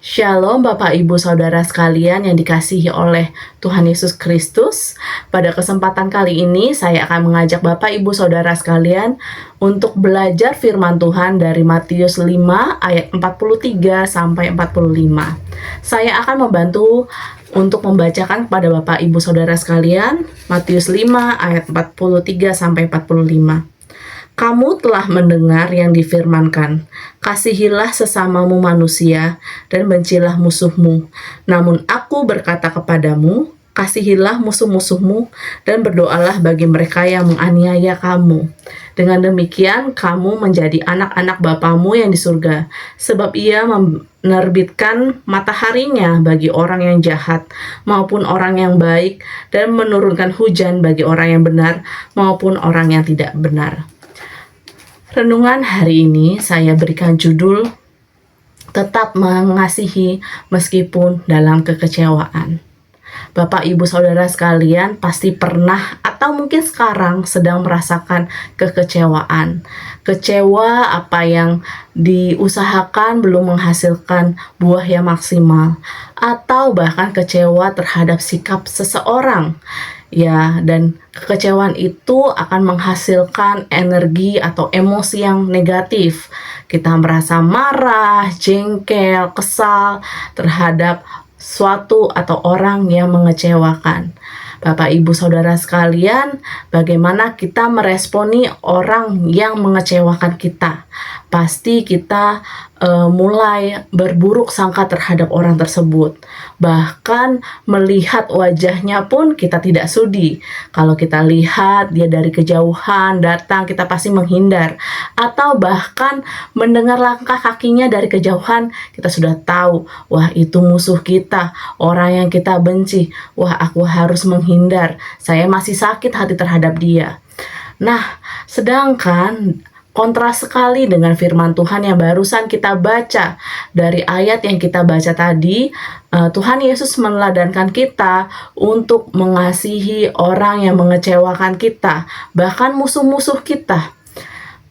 Shalom Bapak Ibu Saudara sekalian yang dikasihi oleh Tuhan Yesus Kristus. Pada kesempatan kali ini saya akan mengajak Bapak Ibu Saudara sekalian untuk belajar firman Tuhan dari Matius 5 ayat 43 sampai 45. Saya akan membantu untuk membacakan kepada Bapak Ibu Saudara sekalian Matius 5 ayat 43 sampai 45. Kamu telah mendengar yang difirmankan, kasihilah sesamamu manusia dan bencilah musuhmu. Namun aku berkata kepadamu, kasihilah musuh-musuhmu dan berdoalah bagi mereka yang menganiaya kamu. Dengan demikian kamu menjadi anak-anak Bapamu yang di surga, sebab ia menerbitkan mataharinya bagi orang yang jahat maupun orang yang baik, dan menurunkan hujan bagi orang yang benar maupun orang yang tidak benar. Renungan hari ini saya berikan judul Tetap Mengasihi Meskipun Dalam Kekecewaan. Bapak Ibu Saudara sekalian pasti pernah atau mungkin sekarang sedang merasakan kekecewaan. Kecewa apa yang diusahakan belum menghasilkan buah yang maksimal, atau bahkan kecewa terhadap sikap seseorang. Ya, dan kekecewaan itu akan menghasilkan energi atau emosi yang negatif. Kita merasa marah, jengkel, kesal terhadap suatu atau orang yang mengecewakan. Bapak Ibu Saudara sekalian, bagaimana kita meresponi orang yang mengecewakan kita? Pasti kita mulai berburuk sangka terhadap orang tersebut. Bahkan melihat wajahnya pun kita tidak sudi. Kalau kita lihat dia dari kejauhan datang, kita pasti menghindar. Atau bahkan mendengar langkah kakinya dari kejauhan, kita sudah tahu, wah itu musuh kita, orang yang kita benci. Wah, aku harus menghindar. Saya masih sakit hati terhadap dia. Nah, sedangkan kontras sekali dengan firman Tuhan yang barusan kita baca. Dari ayat yang kita baca tadi, Tuhan Yesus meneladankan kita untuk mengasihi orang yang mengecewakan kita, bahkan musuh-musuh kita.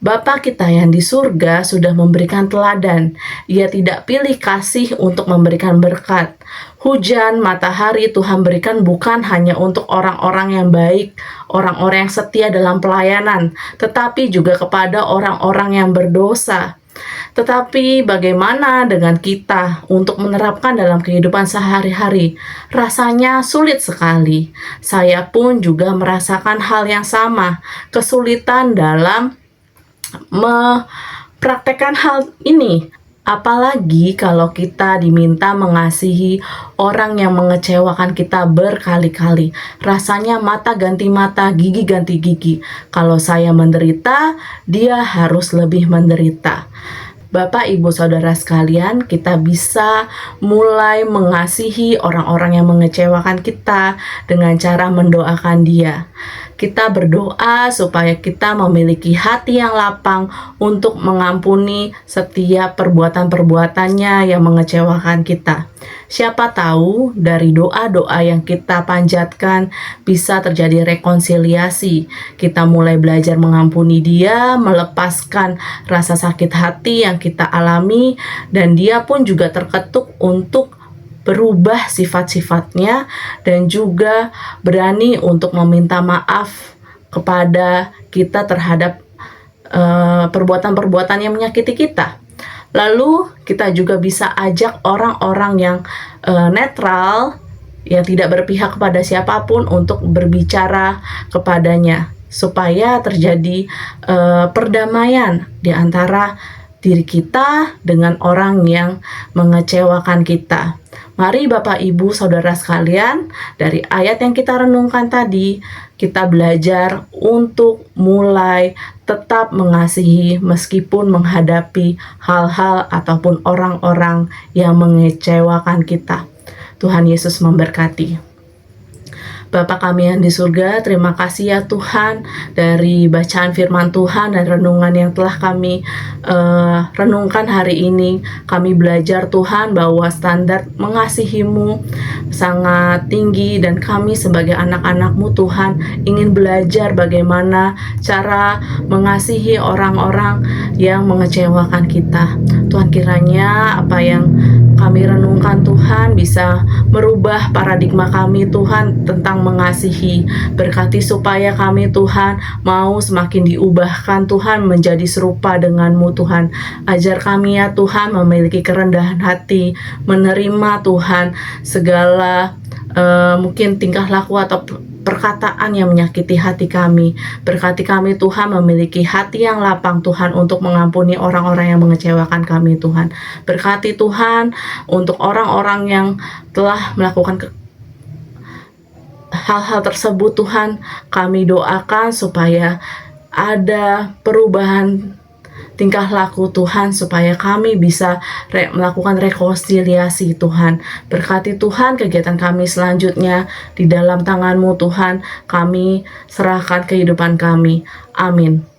Bapa kita yang di surga sudah memberikan teladan. Ia tidak pilih kasih untuk memberikan berkat. Hujan, matahari Tuhan berikan bukan hanya untuk orang-orang yang baik, orang-orang yang setia dalam pelayanan, tetapi juga kepada orang-orang yang berdosa. Tetapi bagaimana dengan kita untuk menerapkan dalam kehidupan sehari-hari? Rasanya sulit sekali. Saya pun juga merasakan hal yang sama, kesulitan dalam mempraktekkan hal ini. Apalagi kalau kita diminta mengasihi orang yang mengecewakan kita berkali-kali. Rasanya mata ganti mata, gigi ganti gigi. Kalau saya menderita, dia harus lebih menderita. Bapak, Ibu, Saudara sekalian, kita bisa mulai mengasihi orang-orang yang mengecewakan kita dengan cara mendoakan dia. Kita berdoa supaya kita memiliki hati yang lapang untuk mengampuni setiap perbuatan-perbuatannya yang mengecewakan kita. Siapa tahu dari doa-doa yang kita panjatkan bisa terjadi rekonsiliasi. Kita mulai belajar mengampuni dia, melepaskan rasa sakit hati yang kita alami, dan dia pun juga terketuk untuk berubah sifat-sifatnya dan juga berani untuk meminta maaf kepada kita terhadap perbuatan-perbuatan yang menyakiti kita. Lalu kita juga bisa ajak orang-orang yang netral, yang tidak berpihak kepada siapapun untuk berbicara kepadanya supaya terjadi perdamaian di antara diri kita dengan orang yang mengecewakan kita. Mari Bapak Ibu Saudara sekalian, dari ayat yang kita renungkan tadi, kita belajar untuk mulai tetap mengasihi meskipun menghadapi hal-hal ataupun orang-orang yang mengecewakan kita. Tuhan Yesus memberkati. Bapa kami yang di surga, terima kasih ya Tuhan dari bacaan firman Tuhan dan renungan yang telah kami renungkan hari ini. Kami belajar Tuhan bahwa standar mengasihi-Mu sangat tinggi, dan kami sebagai anak-anak-Mu Tuhan ingin belajar bagaimana cara mengasihi orang-orang yang mengecewakan kita. Tuhan, kiranya apa yang kami renungkan Tuhan bisa merubah paradigma kami Tuhan tentang mengasihi. Berkati supaya kami Tuhan mau semakin diubahkan Tuhan menjadi serupa dengan-Mu Tuhan. Ajar kami ya Tuhan memiliki kerendahan hati, menerima Tuhan segala mungkin tingkah laku atau perkataan yang menyakiti hati kami. Berkati kami Tuhan memiliki hati yang lapang Tuhan untuk mengampuni orang-orang yang mengecewakan kami Tuhan. Berkati Tuhan untuk orang-orang yang telah melakukan hal-hal tersebut Tuhan, kami doakan supaya ada perubahan tingkah laku Tuhan, supaya kami bisa melakukan rekonsiliasi Tuhan. Berkati Tuhan kegiatan kami selanjutnya, di dalam tangan-Mu Tuhan, kami serahkan kehidupan kami. Amin.